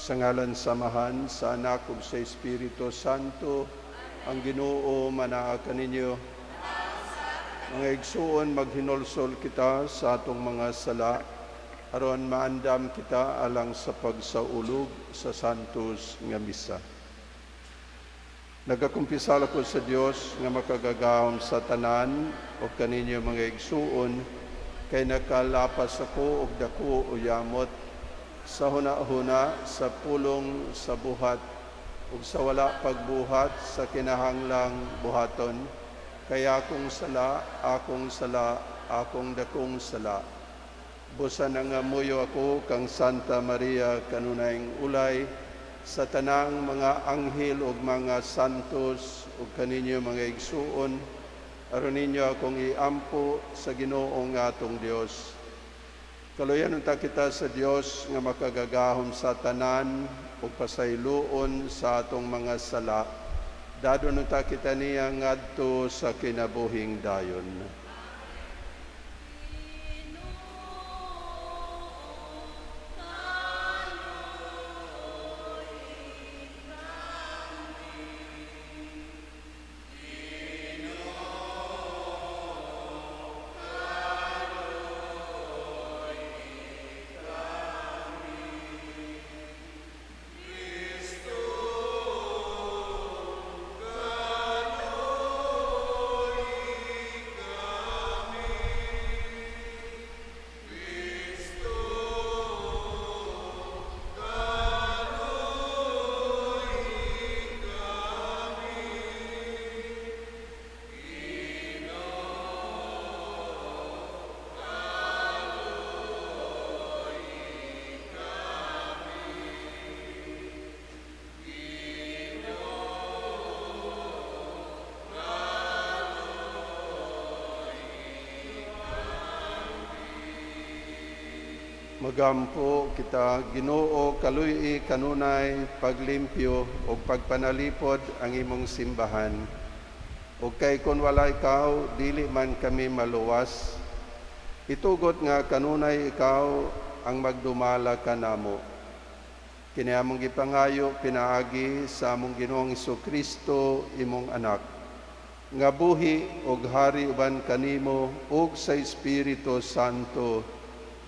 Sa ngalan samahan, sa anak ug sa Espiritu Santo, ang Ginoo manaa kaninyo. Mga igsuon, maghinulsol kita sa atong mga sala, aron maandam kita alang sa pagsaulog sa santos nga misa. Nagakumpisal ako sa Dios nga makagagahom sa tanan o kaninyo mga igsuon, kay nakalapas ako og dako o yamot sa huna-huna, sa pulong, sa buhat, ug sa wala pagbuhat, sa kinahanglang buhaton. Kaya akong sala, akong dakong sala. Busa na nga muyo ako kang Santa Maria kanunayng ulay, sa tanang mga anghel ug mga santos ug kaninyo mga igsuon, aron ninyo akong iampo sa Ginoo nga atong Dios. Kaluyan unta kita sa Dios nga makagagahom sa tanan ug pasayloon sa atong mga sala. Dadon unta kita niya ngadto sa kinabuhing dayon. Magampo kita, Ginoo, kaluy kanunay paglimpyo o pagpanalipod ang imong simbahan. O kay kun wala ikaw, dili man kami maluwas. Itugot nga kanunay ikaw ang magdumala kanamo. Kini among gipangayo pinaagi sa among Ginoong Hesukristo, imong anak, nga buhi og hari uban kanimo ug sa Espiritu Santo,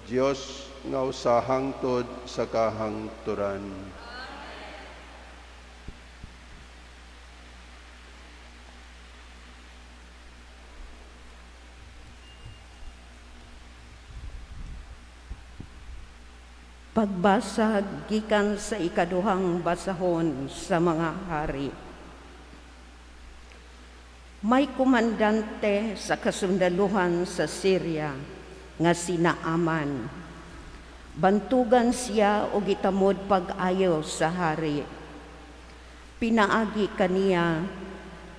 Dios nga usa hangtod sa kahangturan. Pagbasa gikan sa ikaduhang basahon sa mga hari. May komandante sa kasundaluhan sa Syria nga sina Aman. Bantugan siya o gitamod pag-ayo sa hari. Pinaagi kaniya,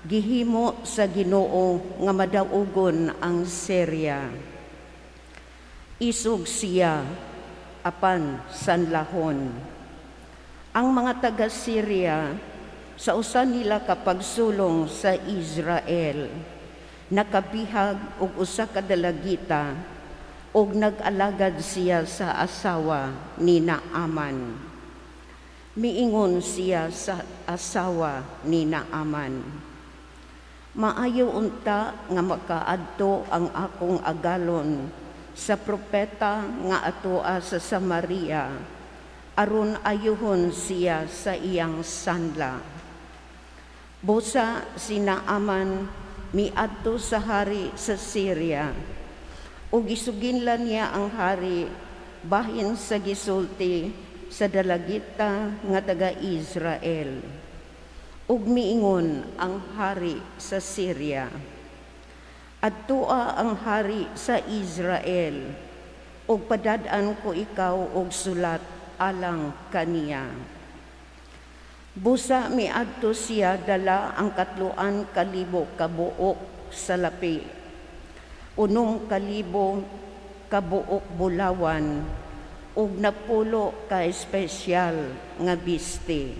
gihimo sa Ginoo nga madaugon ang Syria. Isog siya, apan sanlahon. Ang mga taga-Syria, sa usa nila kapagsulong sa Israel, nakabihag og usa ka dalagita, og nag-alagad siya sa asawa ni Naaman. Miingon siya sa asawa ni Naaman, maayo unta nga makaadto ang akong agalon sa propeta nga atoa sa Samaria, aron ayuhon siya sa iyang sanla. Busa si Naaman miadto sa hari sa Syria, o gisuginlan niya ang hari bahin sa gisulti sa dalagita nga taga-Israel. Ug miingon ang hari sa Syria, adtoa ang hari sa Israel, ug padad-an ko ikaw og sulat alang kaniya. Busa miadto siya dala ang 3,000 kabuok sa lapi, 8,000 kabuok bulawan, ug 10 ka espesyal nga biste.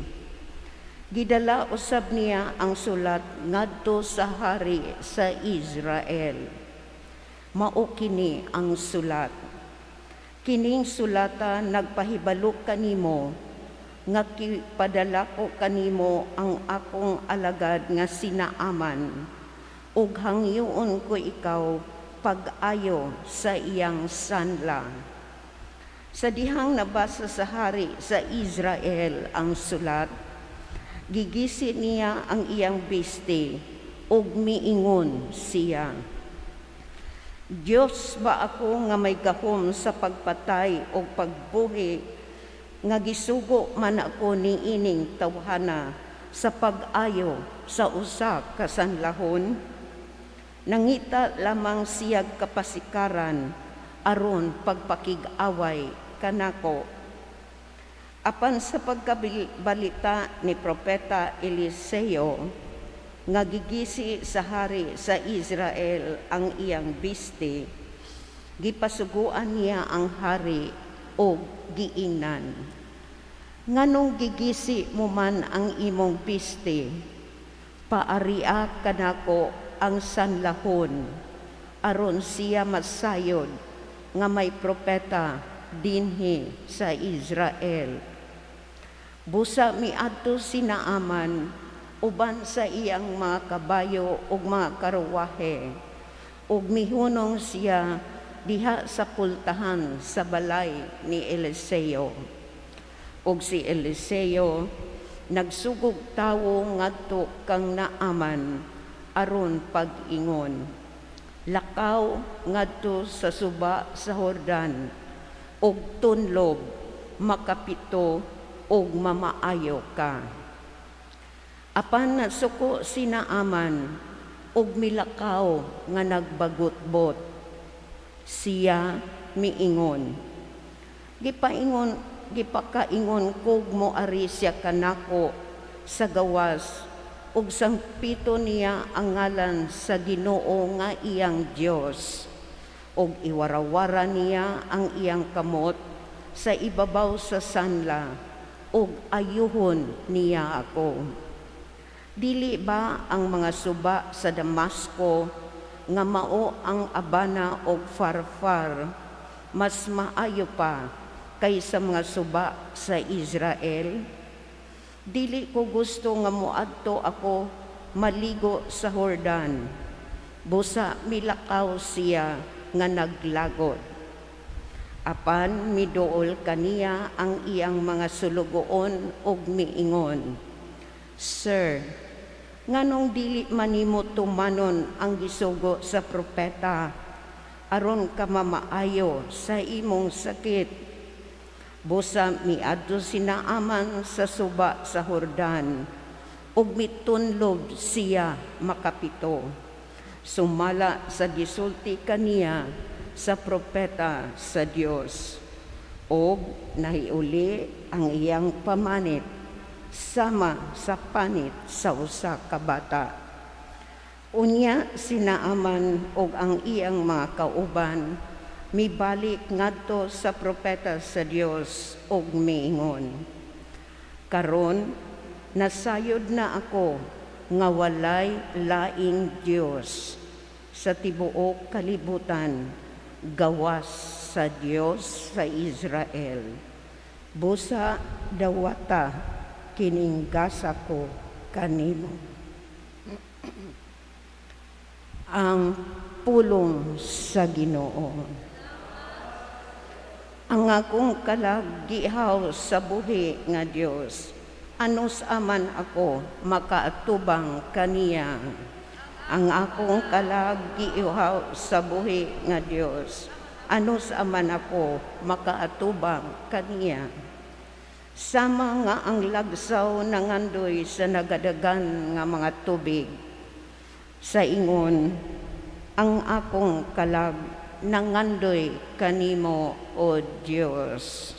Gidala usab niya ang sulat ngadto sa hari sa Israel. Mao kini ang sulat. Kining sulata nagpahibalo kanimo nga kipadala ko kanimo ang akong alagad nga sinaaman, ug hangyoon ko ikaw pag-ayo sa iyang sanla. Sa dihang nabasa sa hari sa Israel ang sulat, gigisi niya ang iyang biste, ug miingon siya, Diyos ba ako nga may gahom sa pagpatay o pagbuhi, nga gisugo man ako ni ining tawhana sa pag-ayo sa usa ka sanlahon? Nangita lamang siyag kapasikaran aron pagpakig-away kanako. Apan sa pagkabalita ni Propeta Eliseo, nga gigisi sa hari sa Israel ang iyang biste, gipasuguan niya ang hari o giingnan. Nganong gigisi mo man ang imong biste, paaria kanako ang sanlahon, aron siya masayod nga may propeta dinhi sa Israel. Busa miadto si Naaman uban sa iyang mga kabayo ug mga karuwahe, ug mihunong siya diha sa pultahan sa balay ni Eliseo. Ug si Eliseo nagsugog tawo ngadto kang Naaman aron pag-ingon, lakaw ngadto sa suba sa Jordan, ug tunlob, makapito, ug mamaayo ka. Apan nasuko si Naaman, ug milakaw nga nagbagot-bot. Siya miingon, gipakaingon kog mo ari siya kanako sa gawas, ug sangpito niya ang ngalan sa Ginoo nga iyang Dios, ug iwarawara niya ang iyang kamot sa ibabaw sa sanla, ug ayuhon niya ako. Dili ba ang mga suba sa Damasco nga mao ang Abana o Farfar mas maayo pa kaysa mga suba sa Israel? Dili ko gusto nga moadto ako maligo sa Jordan, busa milakaw siya nga naglagot. Apan miduol kaniya ang iyang mga sulugoon ug miingon, Sir, nganong dili manimo tumanon ang gisugo sa propeta aron ka mamaayo sa imong sakit? Busa miadto si Naaman sa suba sa Jordan, ug mitunlob siya makapito. Sumala sa gisulti kaniya sa propeta sa Dios, ug nahiuli ang iyang pamanit sama sa panit sa usa ka bata. Unya si Naaman ug ang iyang mga kauban mibalik ngadto sa propeta sa Dios ug miingon, karon nasayod na ako nga walay laing Dios sa tibuok kalibutan gawas sa Dios sa Israel. Busa dawata kining gasa ko kanimo. Ang pulong sa Ginoo. Ang akong kalag gihaw sa buhi nga Dios, anos aman ako makaatubang kaniya. Ang akong kalag giihaw sa buhi nga Dios, anos aman ako makaatubang kaniya. Sama nga ang lagsaw nangandoy sa nagadagan nga mga tubig. Sa ingon, ang akong kalag nangandoy kanimo, O Dios.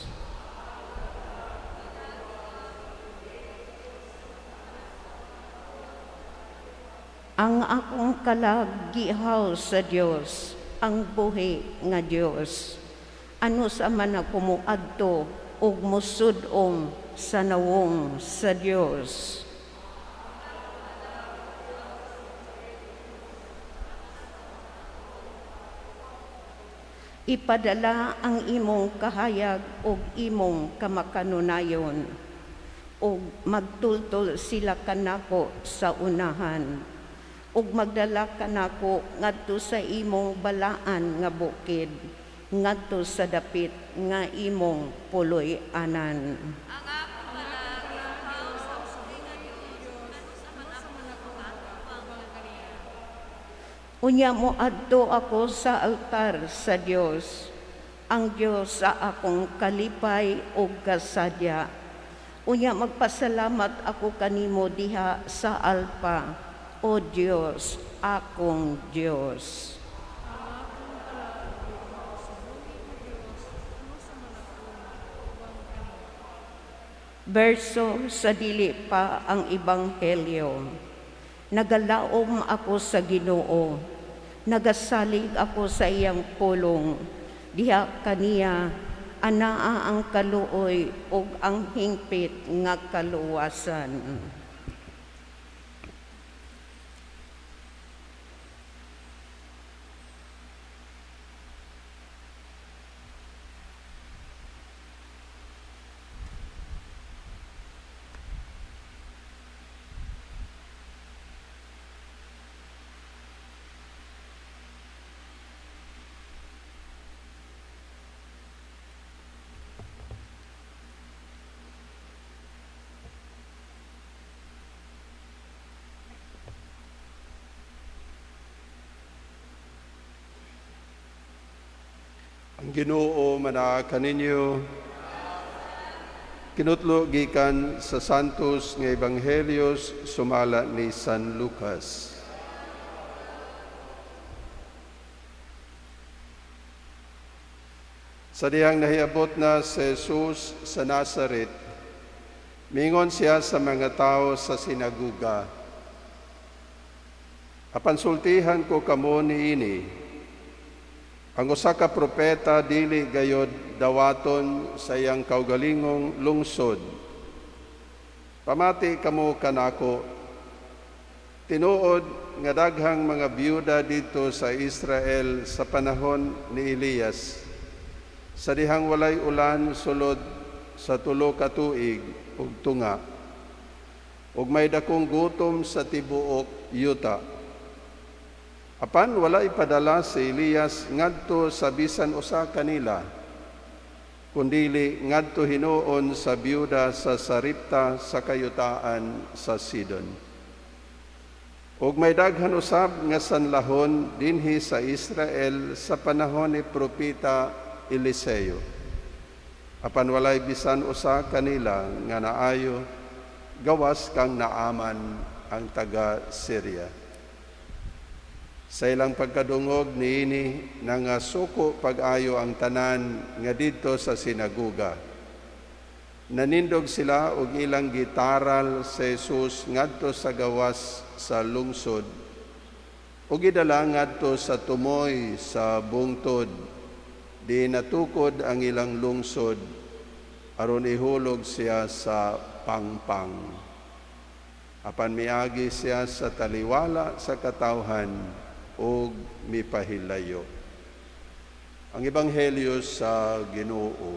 Ang akong kalag gihaw sa Dios, ang buhi nga Dios. Ano sa man ako moadto ug musud-ong sa nawong sa Dios. Ipadala ang imong kahayag ug imong kamakanunayon. ug magtultol sila kanako sa unahan, ug magdala kanako ngadto sa imong balaan nga bukid, ngadto sa dapit nga imong puloy-anan. Unya mo adto ako sa altar sa Dios, ang Dios sa akong kalipay ug kasadya. Unya magpasalamat ako kanimo diha sa alpa, o Dios, akong Dios. Verso sa dili pa ang ebanghelyo. Nagalaom ako sa Ginoo, nagasalig ako sa iyang pulong, diha kaniya anaa ang kaluoy ug ang hingpit nga kaluwasan. Ang Ginoo manaa kaninyo, kinutlo gikan sa santos nga ebanghelyos sumala ni San Lucas. Sa diyang nahiabot na si Jesus sa Nazaret, mingon siya sa mga tao sa sinaguga, "Apan sultihan ko kamo niini, ang usa ka propeta dili gayod dawaton sa iyang kaugalingong lungsod. Pamati kamo kanako, tinuod nga daghang mga byuda dito sa Israel sa panahon ni Elias, sa dihang walay ulan sulod sa 3 ka tuig ug tunga, ug may dakong gutom sa tibuok yuta. Apan wala ipadala si Elias ngadto sa bisan usa kanila, kundili ngadto hinuon sa byuda sa Saripta sa kayutaan sa Sidon. Ug may daghan usab nga sanlahon dinhi sa Israel sa panahon ni propeta Eliseo. Apan walay bisan usa kanila nga naayo, gawas kang Naaman ang taga Syria. Sa ilang pagkadungog niini nga suko pag-ayo ang tanan nga didto sa sinaguga. Nanindog sila og ilang gitaral sa Jesus ngadto sa gawas sa lungsod, ug gidala ngadto sa tumoy sa bungtod, di natukod ang ilang lungsod aron ihulog siya sa pangpang. Apan miagi siya sa taliwala sa katawhan ug mipahilayo. Ang ebanghelyo sa Ginoo.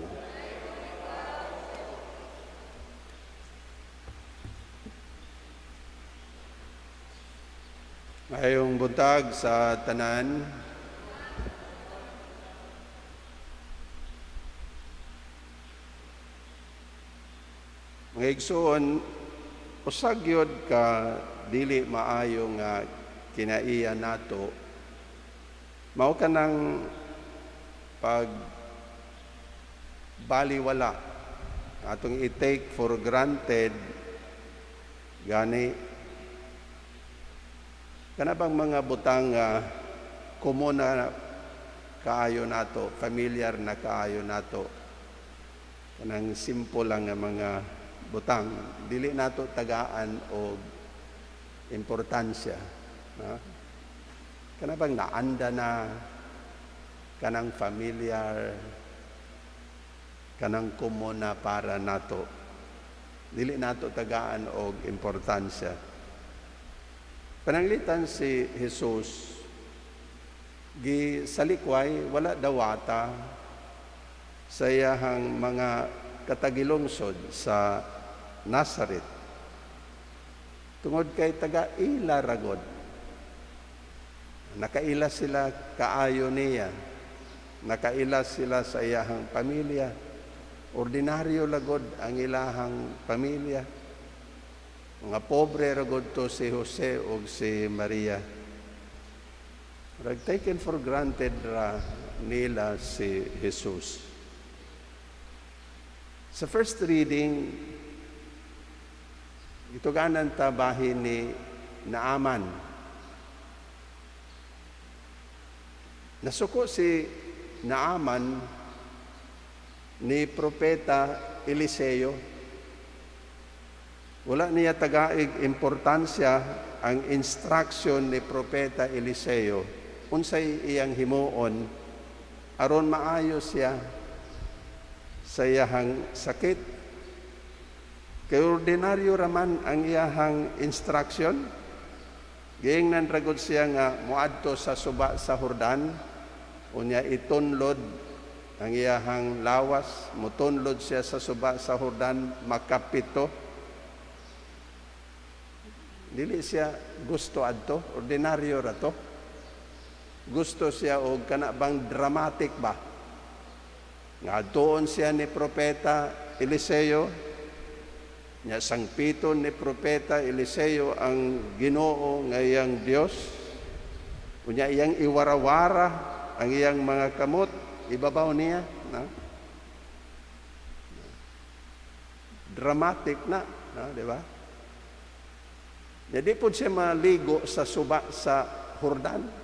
Ngayong buntag sa tanan, mga igsoon, usag yun ka dili maayo nga kinaiya nato, mao ka ng pagbaliwala atong i-take for granted gani kana bang mga butang komuna kaayo nato, familiar na kaayo nato, kanang simple lang nga mga butang, dili nato tagaan og importansya. Kana bang naanda na, kanang familiar, kanang komuna para nato, dili nato tagaan og importansya. Pananglitan si Jesus, gisalikway wala dawata sa iyahang mga katagilungsod sa Nazareth. Tungod kay taga-ila ragod. Nakaila sila kaayo niya. Nakaila sila sa iyahang pamilya. Ordinaryo lagod ang ilahang pamilya. Mga pobre ragod to si Jose o si Maria. Taken for granted ra nila si Jesus. Sa first reading, ito ganan tabahin ni Naaman. Nasuko si Naaman ni Propeta Eliseo. Wala niya tagaig importansya ang instruction ni Propeta Eliseo. Unsay iyang himuon, aron maayo siya sa iyahang sakit. Kay ordinaryo raman ang iyahang instruction. Giingnan ragod siya nga moadto sa suba sa Jordan, unya itunlod ang iyahang lawas, mutunlod siya sa suba sa Jordan, makapito. Dili siya gusto adto, ordinaryo ra to. Gusto siya og kana bang dramatic ba? Nga doon siya ni Propeta Eliseo, nya sangpiton ni Propeta Eliseo ang Ginoo nga iyang Dios. Unya iyang iwarawara ang iyang mga kamot, ibabaw niya, na? Dramatic na, di ba? Jadi po siya maligo sa suba sa Jordan.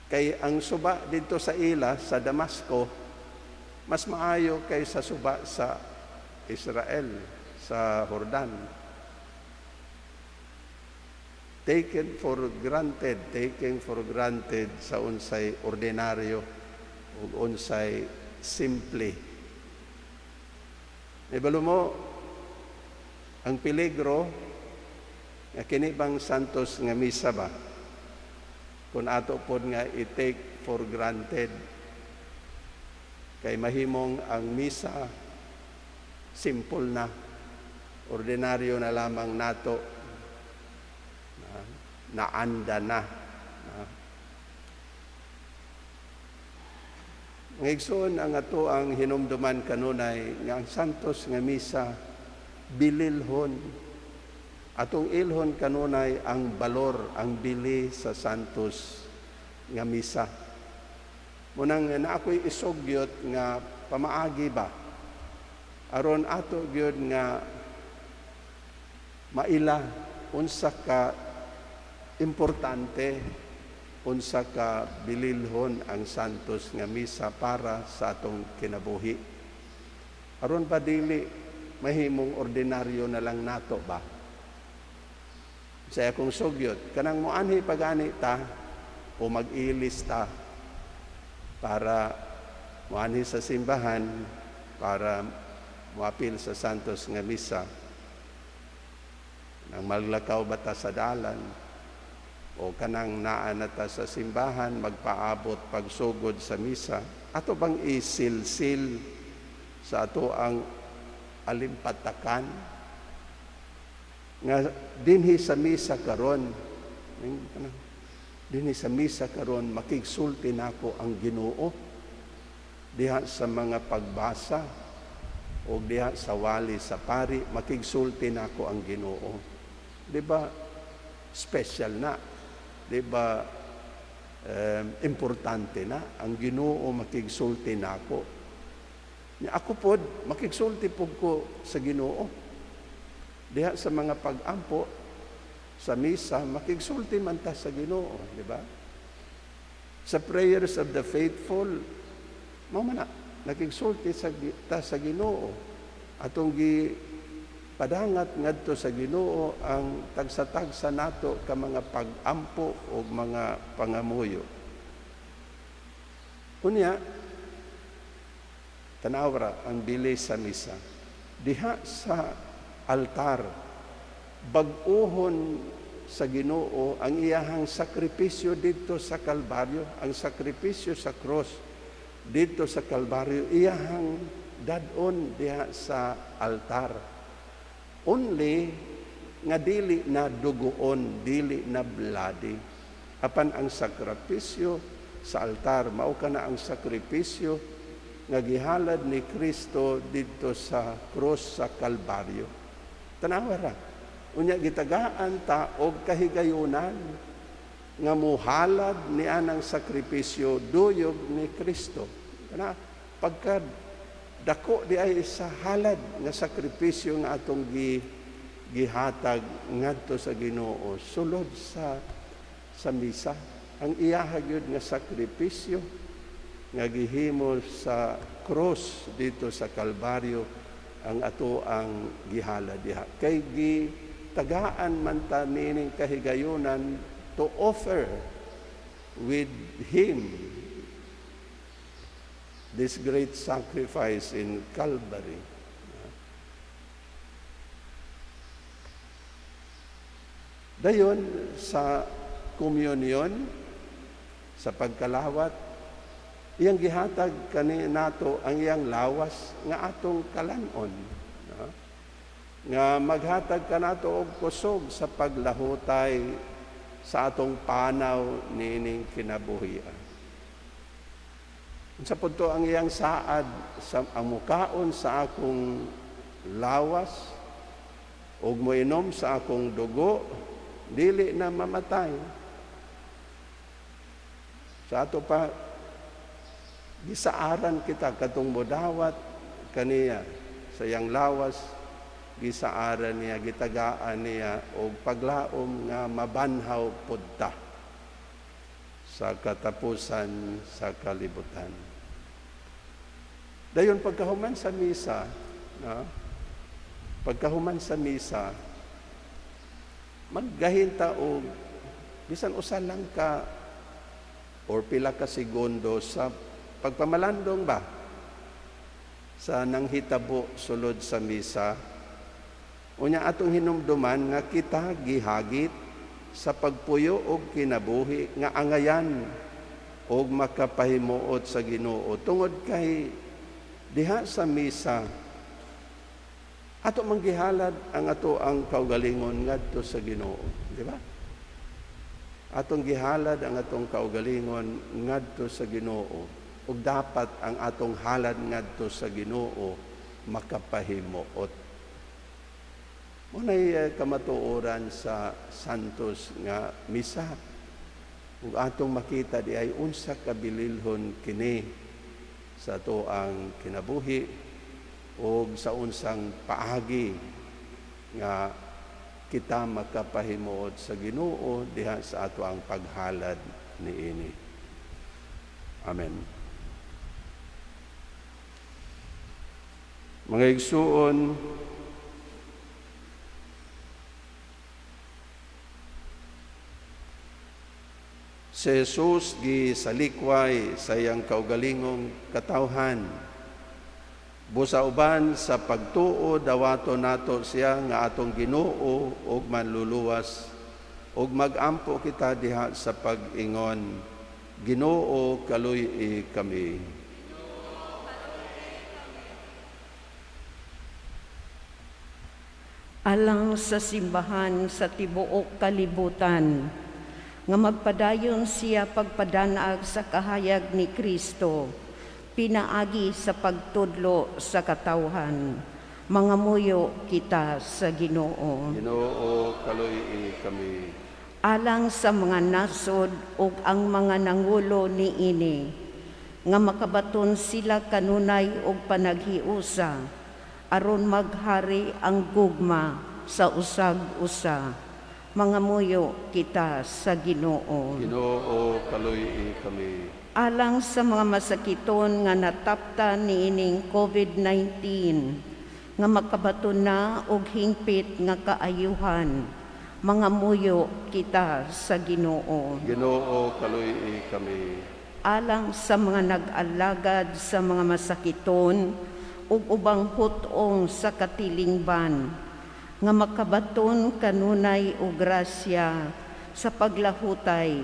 Kay ang suba dito sa ila, sa Damasco, mas maayo kay sa suba sa Israel, sa Jordan. Taken for granted sa unsay ordinaryo o unsay simple. Ibalo mo, ang peligro nga kini bang santos nga misa ba? Kung ato pod nga i-take for granted, kay mahimong ang misa simple na, ordinaryo na lamang nato, naanda na. Ngigsoon ang ato ang hinumduman kanunay nga ang santos nga misa bililhon. Atong ilhon kanunay ang balor, ang bili sa santos nga misa. Munang na ako'y isugyot nga pamaagi ba? Aron ato gyud nga maila unsa ka importante, unsa ka bililhon ang santos nga misa para sa atong kinabuhi. Aron pa dili mahimong ordinaryo na lang nato ba? Sa akong sugyot, kanang moanhi pagani ta o mag-ilis ta para moanhi sa simbahan, para moapil sa santos nga misa, nang maglakaw bata sa dalan, o kanang naan na ta sa simbahan, magpaabot pagsugod sa misa, ato bang isilsil sa ato ang alimpatakan nga dinhi sa misa karon, makigsulti nako ang Ginoo diha sa mga pagbasa o diha sa wali sa pari, makigsulti nako ang Ginoo. Di ba special na? Di ba importante na ang Ginoo makigsulti nako? Ako pod makigsulti pud ko sa Ginoo. Diha sa mga pag-ampo sa misa, makigsulti man ta sa Ginoo, di ba? Sa prayers of the faithful, mao man nakigsulti ta sa Ginoo. Atong padangat ngadto sa Ginoo ang tagsa-tagsa nato ka mga pag-ampo o mga pangamuyo. Kunya, tanawra ang bili sa misa. Diha sa altar, bag-ohon sa Ginoo ang iyahang sakripisyo dito sa Kalbaryo, ang sakripisyo sa cross dito sa Kalbaryo, iyahang dadon diha sa altar. Only nga dili na dugoon, dili na bloody. Apan ang sakripisyo sa altar, mao kana ang sakripisyo nga gihalad ni Kristo didto sa krus sa Kalbaryo. Tanawa ra. Unya gitagaan ta og kahigayunan nga muhalad ni anang sakripisyo duyog ni Kristo. Kana pagka dako di ay sa halad nga sakripisyo nga atong gihatag ngadto sa Ginoo sulod sa misa. Ang iyahagyod nga sakripisyo nga gihimo sa cross dito sa Kalbaryo ang ato ang gihala diha. Kay gitagaan man ta nining kahigayunan to offer with Him this great sacrifice in Calvary. Dayon sa komunyon, sa pagkalawat, iyang gihatag kani nato ang iyang lawas nga atong kalanon. Nga maghatag kanato og kusog sa paglahutay sa atong panaw nining kinabuhian. Sa punto ang iyang saad sa ang mukaon sa akong lawas ug moinom sa akong dugo dili na mamatay. Sa ato pa gisaaran kita katong modawat kaniya sa iyang lawas, gisaaran niya, gitagaan niya og paglaom nga mabanhaw pudta sa katapusan sa kalibutan. Dayon pagkahuman sa misa, maggahinta og bisan usa lang ka or pila ka segundo sa pagpamalandong ba sa nanghitabo sulod sa misa. Unya atong hinumduman nga kita gihagit sa pagpuyo og kinabuhi nga angayan og makapahimuot sa Ginoo tungod kay diha sa misa ato manggihalad ang ato ang kaugalingon ngadto sa Ginoo, di ba? Atong gihalad ang atong kaugalingon ngadto sa Ginoo ug dapat ang atong halad ngadto sa Ginoo makapahimuot. Unay kamatuoran sa santos nga misa. Ug atong makita di ay unsa kabililhon kini sa ato ang kinabuhi o sa unsang paagi nga kita makapahimuot sa Ginoo diha sa ato ang paghalad niini. Amen. Mga igsuon, si Jesus gisalikway sa iyang kaugalingong katawhan. Busa uban sa pagtuo dawato nato siya nga atong Ginoo ug manluluwas ug magampo kita diha sa pag-ingon. Ginoo kaluy kami. Alang sa simbahan sa tibuok kalibutan, nga magpadayon siya pagpadanag sa kahayag ni Kristo, pinaagi sa pagtudlo sa katawhan. Mangamuyo kita sa Ginoo. Ginoo kaluy kami. Alang sa mga nasod ug ang mga nangulo niini, nga makabaton sila kanunay og panaghiusa, aron maghari ang gugma sa usag-usa. Mangamuyo kita sa Ginoo. Ginoo kaluy kami. Alang sa mga masakiton nga natapta niining COVID-19, nga makabaton na og hingpit nga kaayuhan, mangamuyo kita sa Ginoo. Ginoo kaluy kami. Alang sa mga nag-alagad sa mga masakiton ug ubang hutong sa katilingban, nga makabaton kanunay og grasya sa paglahutay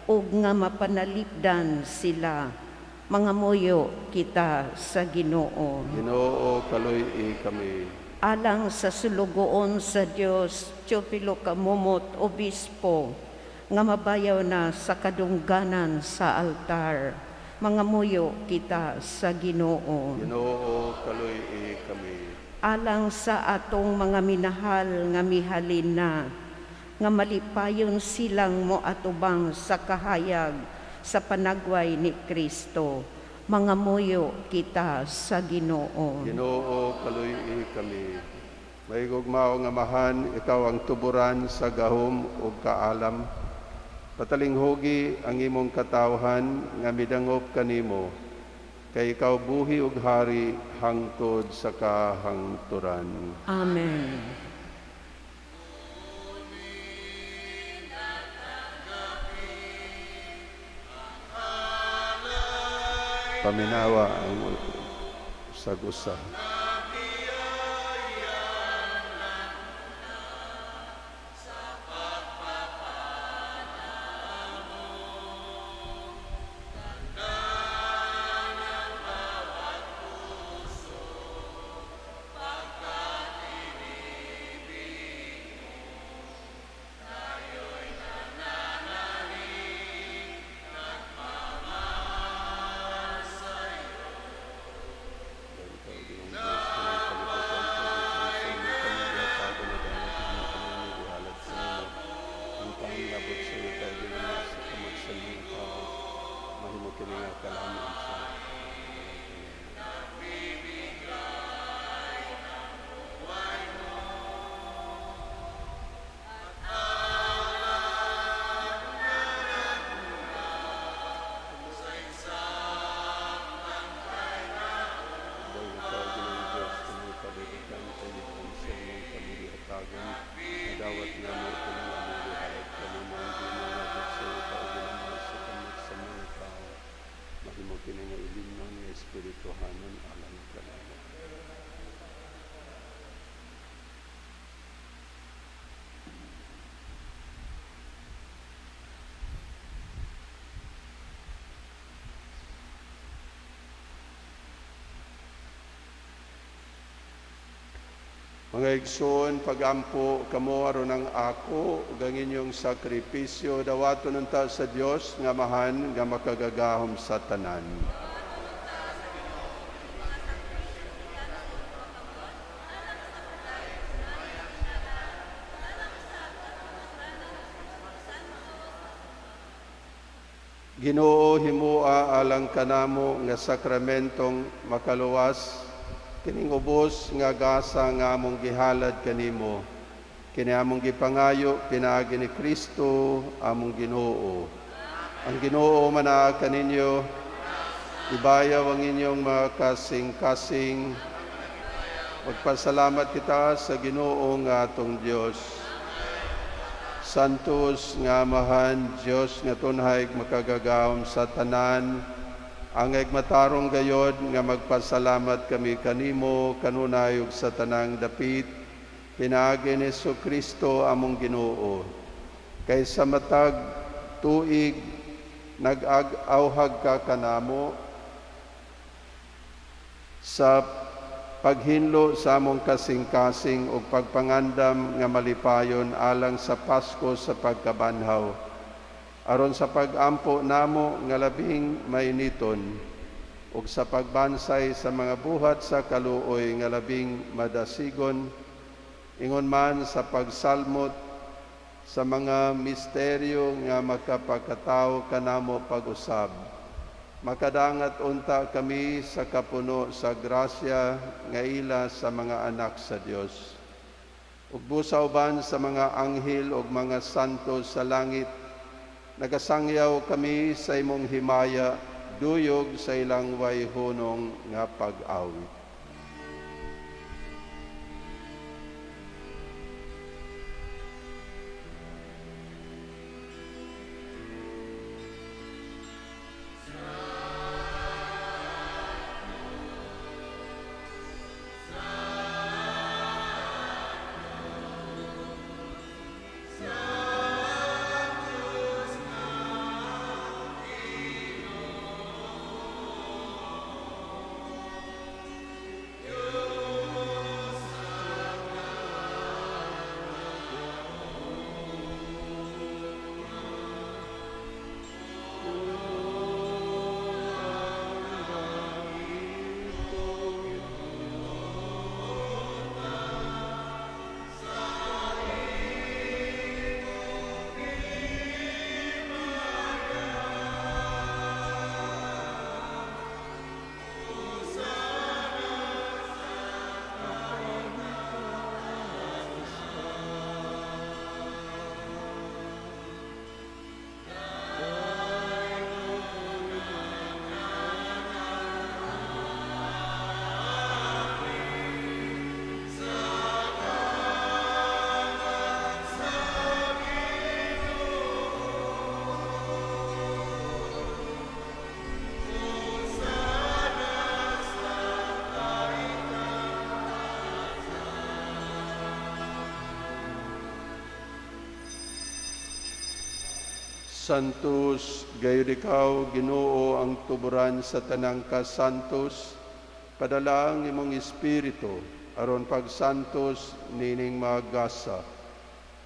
ug nga mapanalipdan sila, Mangamuyo kita sa Ginoo. Ginoo, kaluy kami. Alang sa sulugoon sa Dios, Teofilo Kamumot, Obispo, nga mabayaw na sa kadungganan sa altar. Mangamuyo kita sa Ginoo. Ginoo, kaluy kami. Alang sa atong mga minahal nga mihalin na, nga malipayon silang moatubang sa kahayag sa panagway ni Kristo. Mangamuyo kita sa Ginoo. Ginoo, kaluy kami. May gugmao nga mahan, ikaw ang tuburan sa gahom ug kaalam. Patalinghugi ang imong katawhan nga midangop kanimo. Kay ikaw buhi ug hari hangtod sa kahangturan. Amen. Paminawa ang sagusa. Mga igsoon, pagampo kamo aron ang ako ug ang inyong sakripisyo dawaton unta sa Dios nga mahan nga makagagahom sa tanan. Ginoo, himua alang kanamo nga sakramentong makaluwas kining ubos nga gasa nga among gihalad kanimo, kini among gipangayo pinaagi ni Kristo among Ginoo. Ang Ginoo manaa kaninyo, ibayaw ang inyong mga kasing-kasing. Magpasalamat kita sa Ginoo nga atong Dios. Santos nga amahan, Dios nga tunhay makagagahom sa tanan, ang matarong gayod nga magpasalamat kami kanimo kanunay ug sa tanang dapit pinaagi ni Kristo among Ginoo. Kay sa matag tuig nag-awhag ka kanamo sa paghinlo sa among kasing-kasing ug pagpangandam nga malipayon alang sa Pasko sa pagkabanhaw. Aron sa pag-ampo namo nga labing mainiton ug sa pagbansay sa mga buhat sa kaluoy nga labing madasigon, ingon man sa pagsalmot sa mga misteryo nga makapagkatao kanamo pag-usab. Makadangat unta kami sa kapuno sa grasya nga ila sa mga anak sa Dios. Ug busaw ban sa mga anghel ug mga santo sa langit, nagasangyaw kami sa imong himaya, duyog sa ilang wayhunong nga pag-awit. Santos, gayud ikaw, Ginoo, ang tuburan sa tanang kasantos, padala ang imong espiritu, aron pagsantos nining magasa.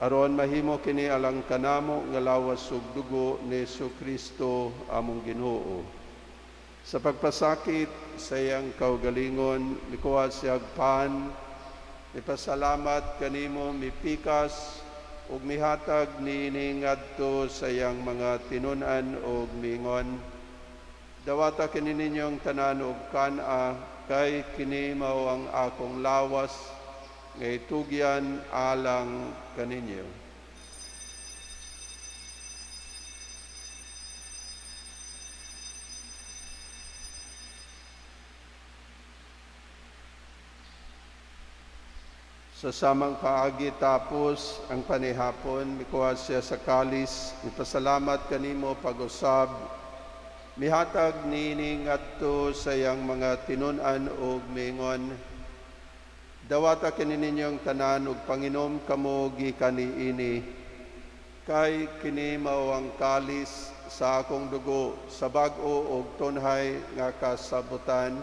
Aron mahimo kini alang kanamo nga lawas ug dugo ni Jesu-Kristo among Ginoo. Sa pagpasakit sa iyang kaugalingon, mikuha siyag pan, ipasalamat kanimo mipikas ug mihatag niini ngadto sa iyang mga tinun-an ug mingon. Dawata kini ninyong tanan ug kana kay kini mao ang akong lawas nga itugyan alang kaninyo. Sa samang paagi tapos ang panihapon, mikuha siya sa kalis, ipasalamat kanimo pag-usab, mihatag nining ngadto sa iyang mga tinun-an ug mingon. Dawata kini ninyong tanan ug panginom kamo gikan niini, kay kini mao ang kalis sa akong dugo sa bag-o ug tunhay nga kasabutan.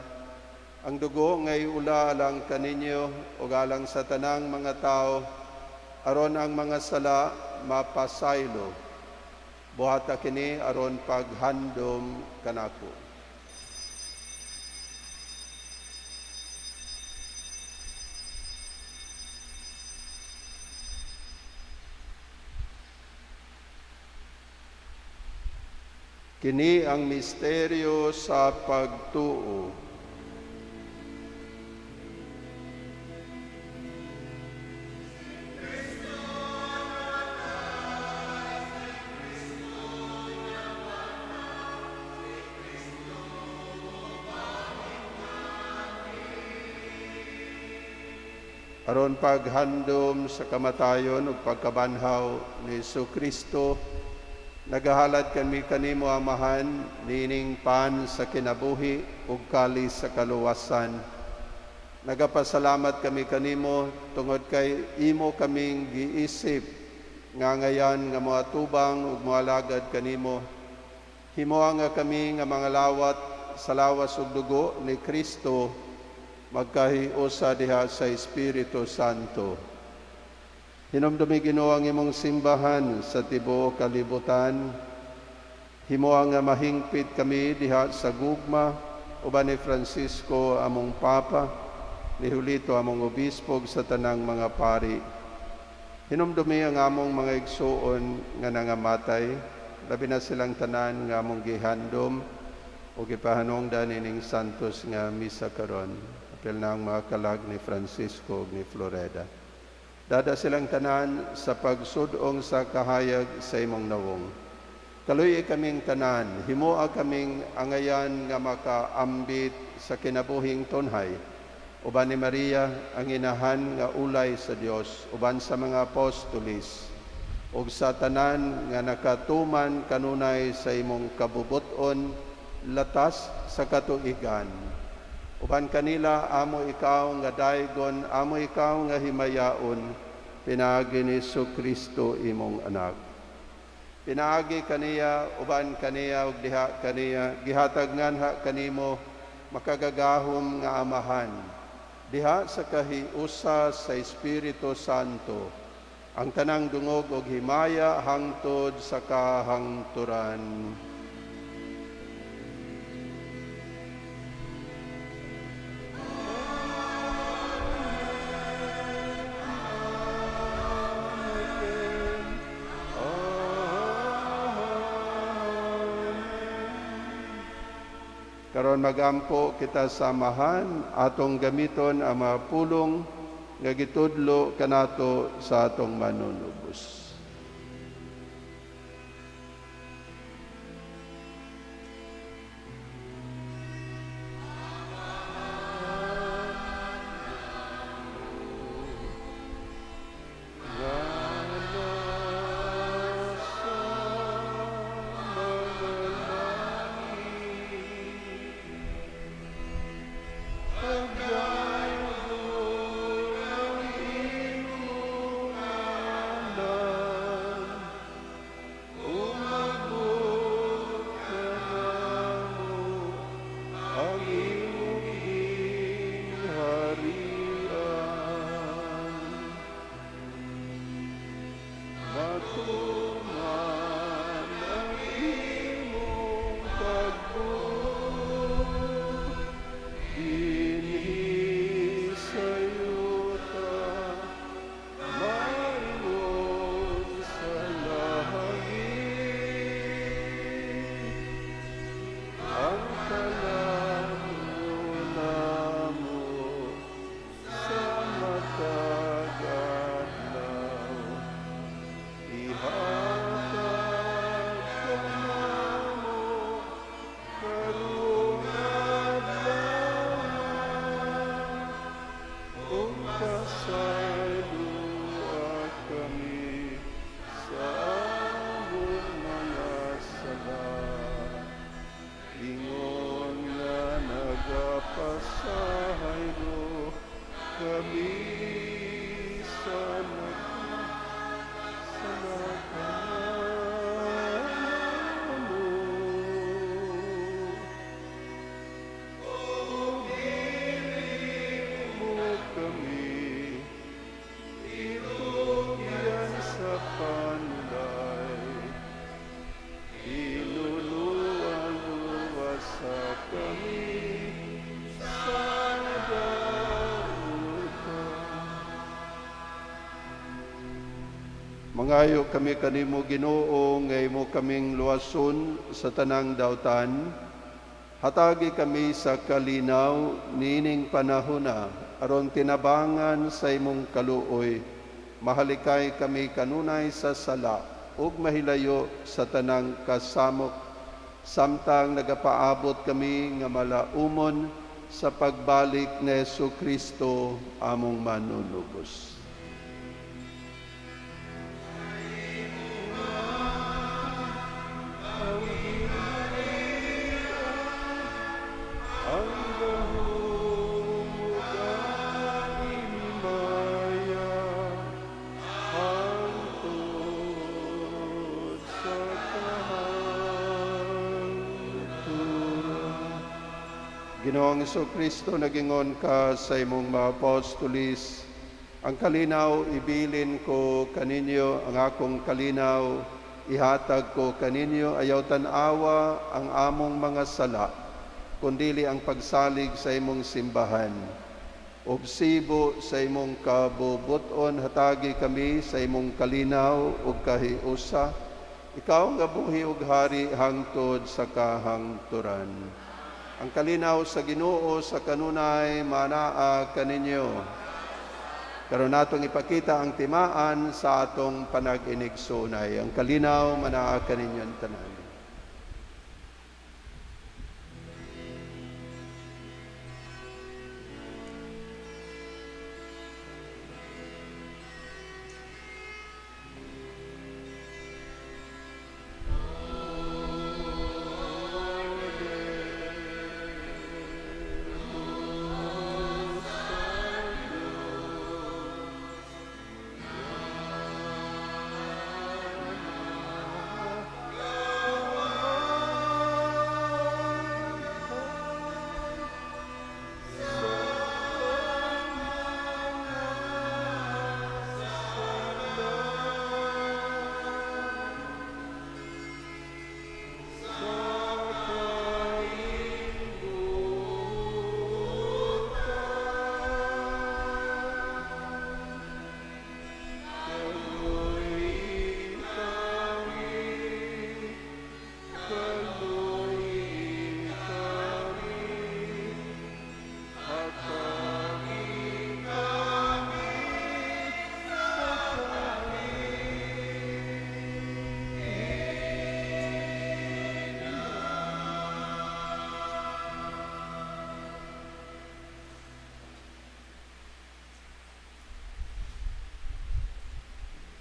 Ang dugo ngay ula alang kaninyo o alang sa tanang mga tao, aron ang mga sala mapasaylo. Buhata kini aron paghandom kanako. Kini ang misteryo sa pagtuo. Aron paghandom sa kamatayon ug pagkabanhaw ni Jesu-Kristo, nagahalad kami kanimo amahan nining pan sa kinabuhi ug kalis sa kaluwasan. Nagapasalamat kami kanimo tungod kay imo kaming giisip nga ngayan nga moatubang ug moalagad kanimo. Himuha nga kami nga mga lawat sa lawas ug dugo ni Kristo magkahiusa diha sa Espiritu Santo. Hinumdumi Ginoo ang imong simbahan sa tibuok kalibutan. Himuha nga mahingpit kami diha sa gugma uban ni Francisco among Papa, ni Julito among obispo sa tanang mga pari. Hinumdumi ang among mga igsuon nga nangamatay, labi na silang tanan nga among gihandom o gipahanongdan ining santos nga misa karon. Apel na ang mga kalag ni Francisco ug ni Floreda. Dada silang tanan sa pagsudong sa kahayag sa imong nawong. Kaluy kaming tanan, himoa kaming angayan nga makaambit sa kinabuhing tunhay. Uban ni Maria ang inahan nga ulay sa Dios, uban sa mga apostolis, ug sa tanan nga nakatuman kanunay sa imong kabubuton latas sa katuigan. Uban kanila, amo ikaw nga daygon, amo ikaw nga himayaon, pinaagi ni Jesu-Kristo imong anak. Pinaagi kaniya, uban kaniya, ug diha kaniya, gihatag nganha kanimo, makagagahom nga amahan. Diha sa kahiusa sa Espiritu Santo, ang tanang dungog ug himaya hangtod sa kahangturan. Karon magampo kita samahan atong gamiton ang mga pulong nga gitudlo kanato sa atong manunubos. Pasalua kami sa among mga sala. Ingon nga nagapasahaylo kami sa nagsalakano. Mo kami itugyan sa panday, inuluan-luwasa kami sa dalutan. Mangayo kami kanimo Ginoo, nga imo kaming luwason sa tanang daotan. Hatagi kami sa kalinaw nining panahona aron tinabangan sa imong kaluoy. Mahalikay kami kanunay sa sala ug mahilayo sa tanang kasamok, samtang nagapaabot kami nga malaumon sa pagbalik ni Jesu-Kristo among manunubos. Ang dahumugan himaya hangtod sa kahangturan. Ginoong Jesu-Kristo, nagingon ka sa imong mga apostolis, ang kalinaw ibilin ko kaninyo, ang akong kalinaw ihatag ko kaninyo, ayaw tan-awa ang among mga sala, kundili ang pagsalig sa imong simbahan. Obsibo sa imong kabubuton, hatagi kami sa imong kalinaw ug kahiusa. Ikaw nga buhi ug hari hangtod sa kahangturan. Ang kalinaw sa Ginoo sa kanunay manaa kaninyo. Karon natong ipakita ang timaan sa atong panag-inigsunay. Ang kalinaw manaa kaninyo tanan.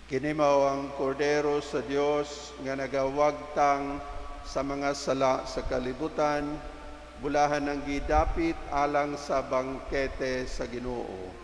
Kini mao ang kordero sa Dios nga nagawagtang sa mga sala sa kalibutan, bulahan ng gidapit alang sa bangkete sa Ginoo.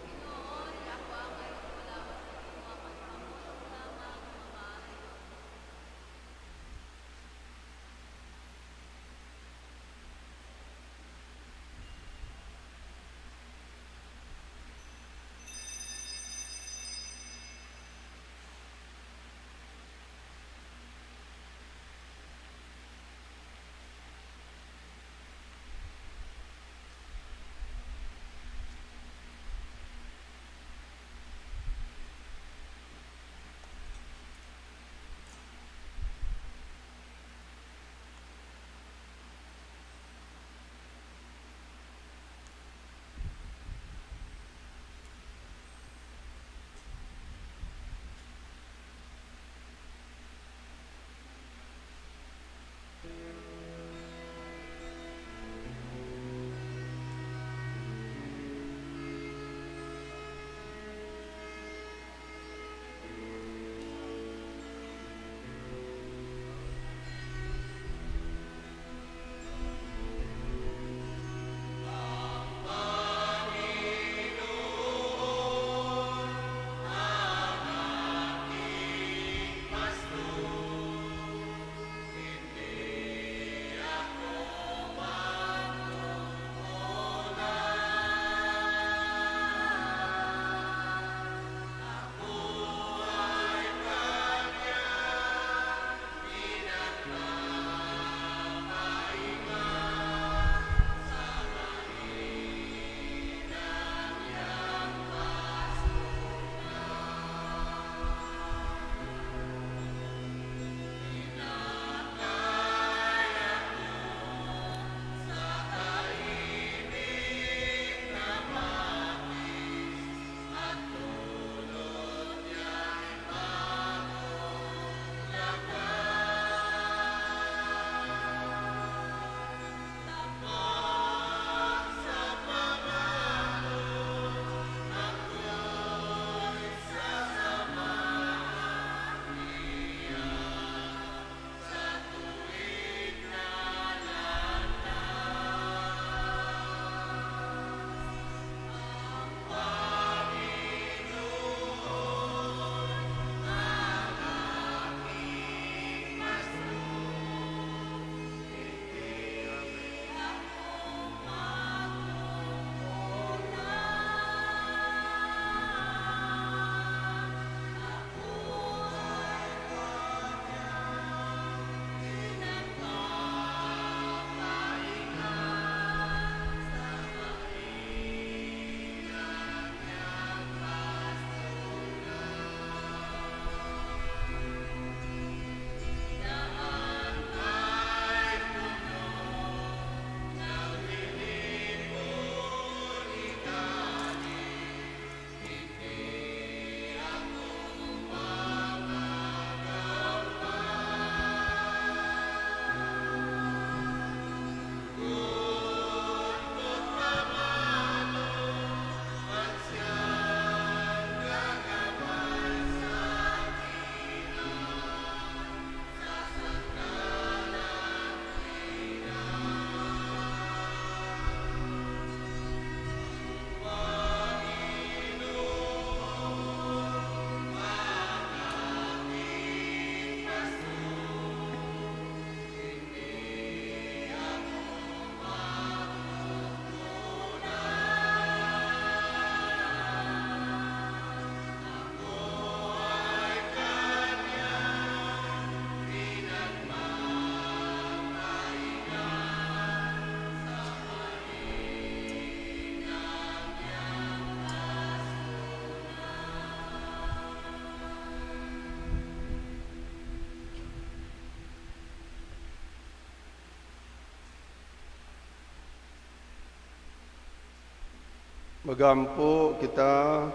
Magampo kita,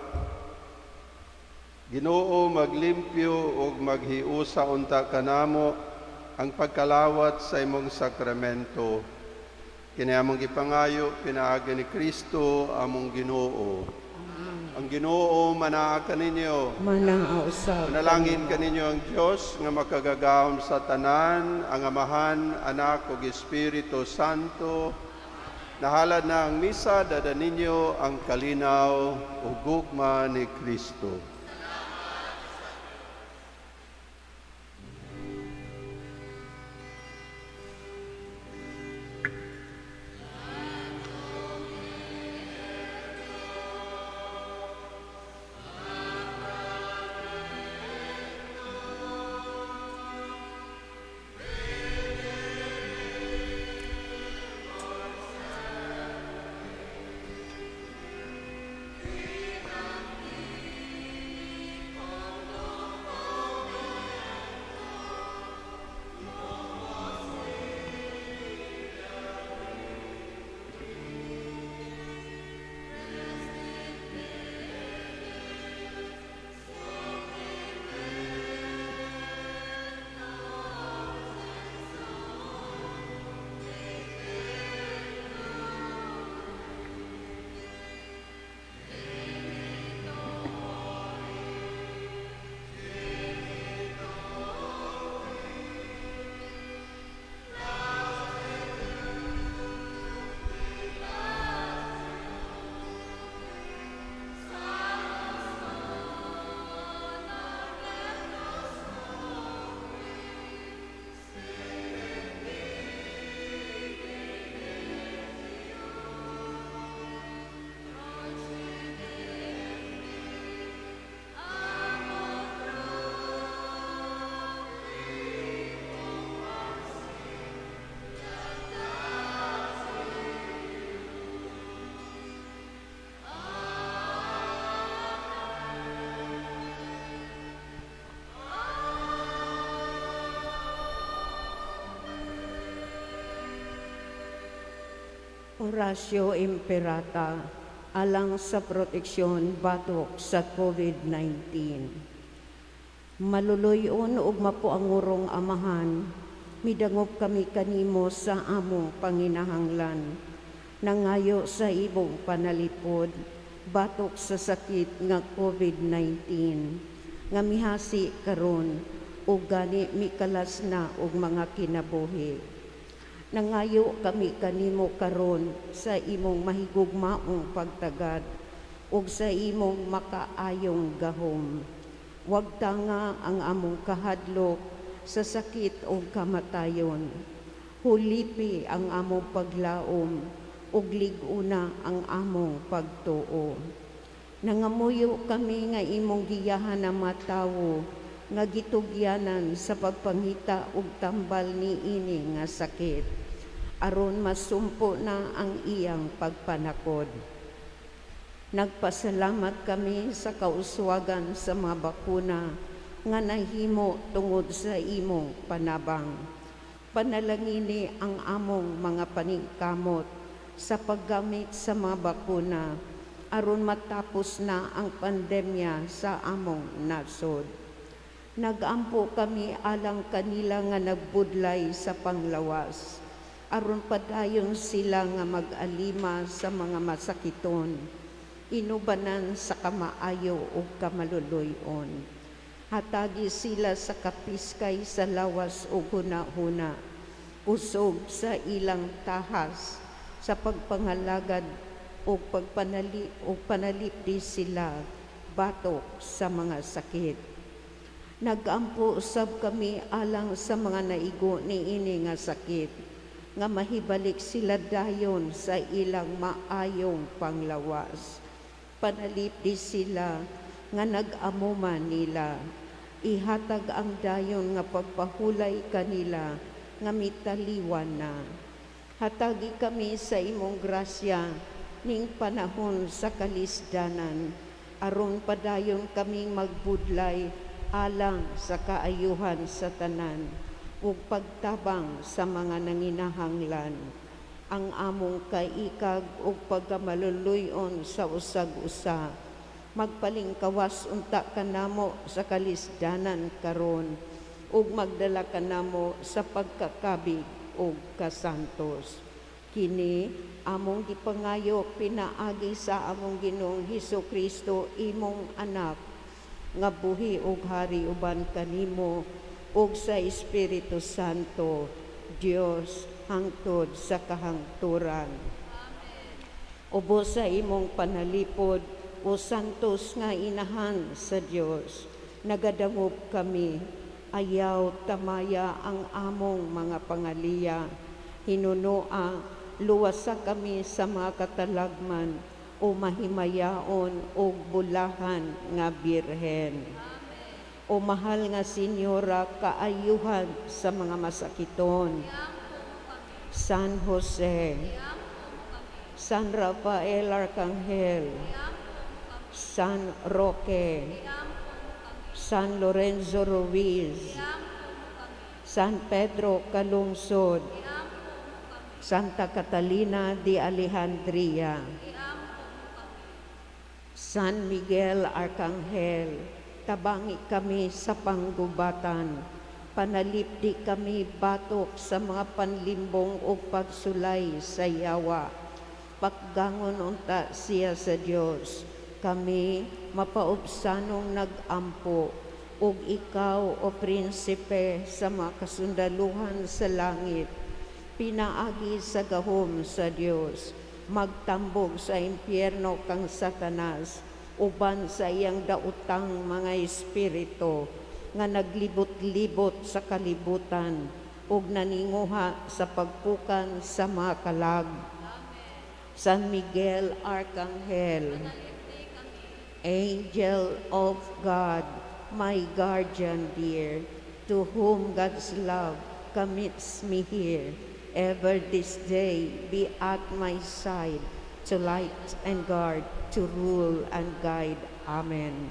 Ginoo, maglimpyo ug maghiusa unta kanamo ang pagkalawat sa imong sakramento. Kini among gipangayo pinaagi ni Kristo among Ginoo. Ang Ginoo manaa kaninyo. Manaausab. Manalangin kaninyo ang Dios nga makagagahom sa tanan, ang Amahan, Anak ug Espiritu Santo. Nahalad na ang misa, dada ninyo ang kalinaw ug gugma ni Kristo. Orasyo Imperata alang sa proteksyon batok sa COVID-19. Maluluyon ug mapuangurong Amahan, midangop kami kanimo sa among panginahanglan. Nangayo sa ibong panalipod batok sa sakit nga COVID-19 nga mihasi karon ug gani mikalas na og mga kinabuhi. Nangayo kami kanimo karon sa imong mahigugmaong pagtagad ug sa imong makaayong gahom. Wag tanga ang among kahadlok sa sakit ug kamatayon. Hulipi ang among paglaom ug lig-una ang among pagtuo. Nangamuyo kami nga imong giyahan na matawo nga gitugyanan sa pagpangita ug tambal niini nga sakit aron masumpo na ang iyang pagpanakod. Nagpasalamat kami sa kauswagan sa mga bakuna nga nahimo tungod sa imong panabang. Panalangini ang among mga paningkamot sa paggamit sa mga bakuna aron matapos na ang pandemya sa among nasod. Nagampo kami alang kanila nga nagbudlay sa panglawas, aron padayon sila nga mag-alima sa mga masakiton, inubanan sa kamaayo o kamaluluyon. Hatagi sila sa kapiskay sa lawas o huna-huna, usog sa ilang tahas, sa pagpangalagad o panalipdi sila batok sa mga sakit. Nagampo usab kami alang sa mga naigo niini nga sakit, nga mahibalik sila dayon sa ilang maayong panglawas. Panalipdi sila nga nag-amuman nila. Ihatag ang dayon nga pagpahulay kanila nga mitaliwan na. Hatagi kami sa imong grasya ning panahon sa kalisdanan, aron padayon kaming magbudlay alang sa kaayuhan sa tanan ug pagtabang sa mga nanginahanglan. ang among kaikag ug pagkamaluluyon sa usag-usa. Magpalingkawas unta kanamo sa kalisdanan karon ug magdala kanamo sa pagkakabig ug kasantos. Kini among gipangayo pinaagi sa among Ginoong Hesukristo imong anak nga buhi ug hari uban kanimo ug sa Espiritu Santo, Dios hangtod sa kahangturan. Ubos sa imong panalipod o santos nga inahan sa Dios, nagadangop kami, ayaw tamaya ang among mga pangaliya, hinunoa, luwasa kami sa mga katalagman o mahimayaon o bulahan nga birhen. O mahal nga Senyora, kaayuhan sa mga masakiton. San Jose, San Rafael Arcangel, San Roque, San Lorenzo Ruiz, San Pedro Calungsod, Santa Catalina de Alejandria, San Miguel Arcangel, tabangi kami sa panggubatan, panalipdi kami batok sa mga panlimbong o pagsulay sa yawa. Paggangon unta siya sa Dios, kami mapaubsanong nag-ampo, ug ikaw o prinsipe sa mga kasundaluhan sa langit, pinaagi sa gahom sa Dios, magtambog sa impyerno kang Satanas, uban sa iyang dautang mga espiritu, nga naglibot-libot sa kalibutan, ug naninguha sa pagpukan sa mga kalag. San Miguel Arcangel, Angel of God, my guardian dear, to whom God's love commits me here, ever this day be at my side, to light and guard, to rule and guide. Amen.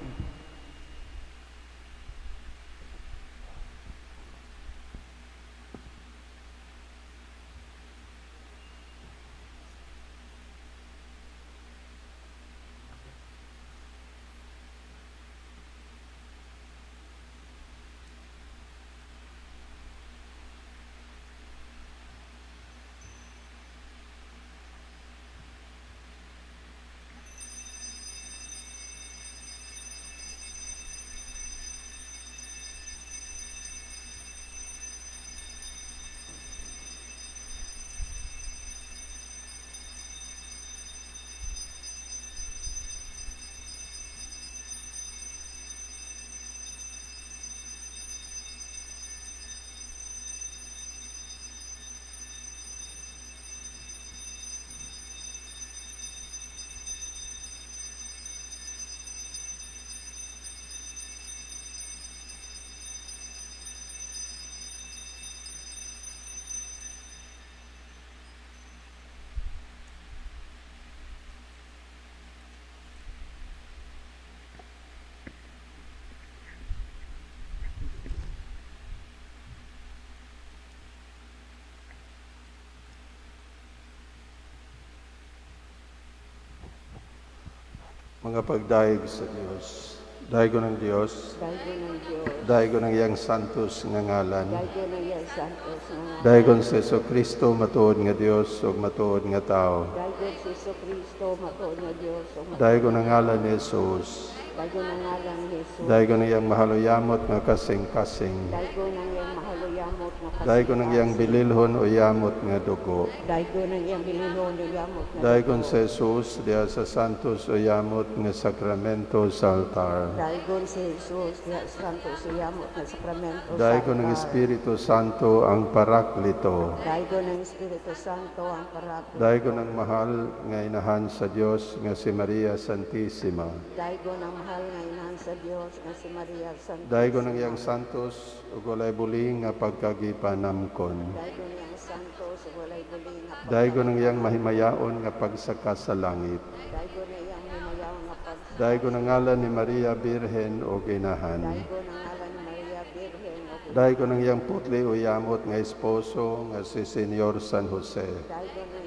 Mga pagdaig sa Dios, daigo ng Dios, Daigo ng Diyos, daigo ng iyang santos nga ngalan, daigo ng iyang santos nga daigon sa Kristo matuod nga Dios ug matuod nga tao, daigo si Jesucristo, matuod nga Diyos, o daigo ng ngalan ni Jesus, daigo ng ngalan ni Jesus, daigo ng iyang mahaluyamot nga kasing-kasing, daigo ng iyang mahaluyamot nga daigo ng iyang bililhon o yamot nga dugo, daigo ng iyang bililhon o yamot na daigon sa Jesus diha sa santos o yamot nga sakramento sa altar, daigo si Jesus, diha santos o yamot na sakramento sa daigo ng altar. Espiritu Santo ang Paraklito, Daigo ng Espiritu Santo ang paraklo. daigo ng mahal nga inahan sa Dios nga si Maria Santissima, Daigo ng mahal nga inahan sa Dios nga si Maria Santísima. daigo ng iyang santos ug walay buli nga pagkagipanamkon, Daigo ng iyang santos ug walay buli nga daigo ng iyang mahimayaon nga pagsaka sa langit, Daigo ng iyang himayaw nga daigo ng ngalan ni Maria Birhen o inahan, Daigo ng ngalan ni Maria Birhen daigo ng iyang putli o yamot nga esposo nga si Senyor San Jose, Daigo ng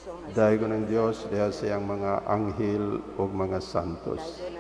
puso nga Daigo ng Dios diha sa iyang mga anghel ug mga santos. Daigo